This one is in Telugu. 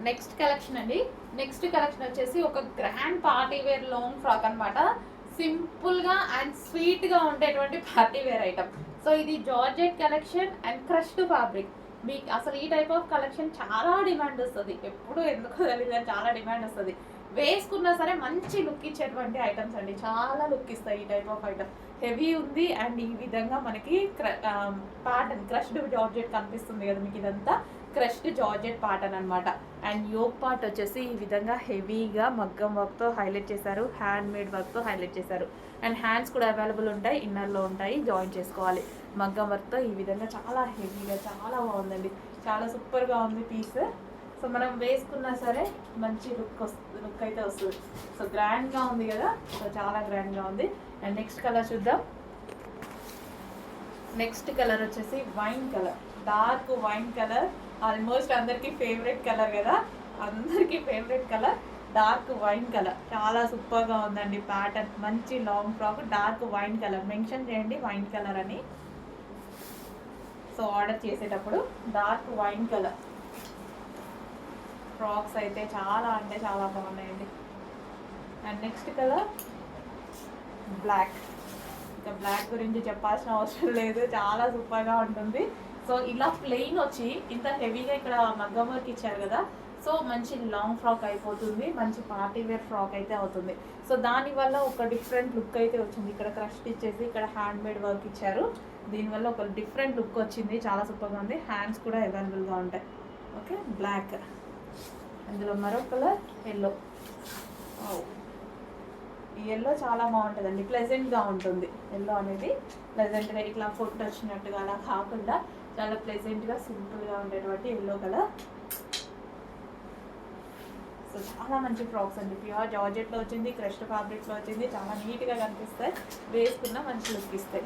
నెక్స్ట్ కలెక్షన్ అండి. నెక్స్ట్ కలెక్షన్ వచ్చేసి ఒక grand party wear long frock అనమాట. సింపుల్ గా అండ్ స్వీట్ గా ఉండేటువంటి పార్టీ వేర్ ఐటమ్. సో ఇది georgette collection and crushed fabric. మీకు అసలు ఈ టైప్ ఆఫ్ కలెక్షన్ చాలా డిమాండ్ వస్తుంది, ఎప్పుడు ఎందుకో తెలియదు చాలా డిమాండ్ వస్తుంది. వేసుకున్నా సరే మంచి లుక్ ఇచ్చేటువంటి ఐటమ్స్ అండి, చాలా లుక్ ఇస్తాయి ఈ టైప్ ఆఫ్ ఐటమ్. హెవీ ఉంది అండ్ ఈ విధంగా మనకి ప్యాటర్న్ క్రష్డ్ జార్జెట్ కనిపిస్తుంది కదా మీకు, ఇదంతా క్రష్డ్ జార్జెట్ ప్యాటర్న్ అనమాట. అండ్ యోక్ పార్ట్ వచ్చేసి ఈ విధంగా హెవీగా మగ్గం వర్క్తో హైలైట్ చేశారు, హ్యాండ్ మేడ్ వర్క్తో హైలైట్ చేశారు. అండ్ హ్యాండ్స్ కూడా అవైలబుల్ ఉంటాయి, ఇన్నర్లో ఉంటాయి, జాయిన్ చేసుకోవాలి. మగ్గం వర్క్తో ఈ విధంగా చాలా హెవీగా చాలా బాగుందండి, చాలా సూపర్గా ఉంది పీస్. సో మనం వేసుకున్నా సరే మంచి లుక్ అయితే వస్తుంది. సో గ్రాండ్గా ఉంది కదా, సో చాలా గ్రాండ్గా ఉంది. అండ్ నెక్స్ట్ కలర్ చూద్దాం. నెక్స్ట్ కలర్ వచ్చేసి wine colour, dark wine colour. Almost అందరికీ ఫేవరెట్ కలర్ కదా, అందరికీ favourite colour dark wine colour. చాలా సూపర్గా ఉందండి ప్యాటర్న్. మంచి long frock dark wine colour, mention చేయండి వైన్ కలర్ అని. సో ఆర్డర్ చేసేటప్పుడు డార్క్ వైన్ కలర్ ఫ్రాక్స్ అయితే చాలా అంటే చాలా బాగున్నాయండి. And next colour black. ఇంకా బ్లాక్ గురించి చెప్పాల్సిన అవసరం లేదు, చాలా సూపర్గా ఉంటుంది. సో ఇలా ప్లెయిన్ వచ్చి ఇంత హెవీగా ఇక్కడ మగ్గం వర్క్ ఇచ్చారు కదా, సో మంచి లాంగ్ ఫ్రాక్ అయిపోతుంది, మంచి పార్టీ వేర్ ఫ్రాక్ అయితే అవుతుంది. సో దానివల్ల ఒక డిఫరెంట్ లుక్ అయితే వచ్చింది. ఇక్కడ క్రష్ ఇచ్చేసి ఇక్కడ హ్యాండ్ మేడ్ వర్క్ ఇచ్చారు, దీనివల్ల ఒక డిఫరెంట్ లుక్ వచ్చింది, చాలా సూపర్గా ఉంది. హ్యాండ్స్ కూడా అవైలబుల్గా ఉంటాయి. ఓకే బ్లాక్, అందులో మరో కలర్ ఎల్లో. ఈ ఎల్లో చాలా బాగుంటుందండి, ప్లెజెంట్గా ఉంటుంది. ఎల్లో అనేది ప్లెజెంట్గా ఇట్లా ఫుట్ వచ్చినట్టుగా అలా కాకుండా చాలా ప్లెజెంట్గా సింపుల్గా ఉండేటువంటి ఎల్లో కలర్. సో చాలా మంచి ఫ్రాక్స్ అండి, ప్యూర్ జార్జెట్లో వచ్చింది, క్రష్డ్ ఫ్యాబ్రిక్లో వచ్చింది, చాలా నీట్గా కనిపిస్తాయి, వేసుకున్న మంచి లుక్ ఇస్తాయి.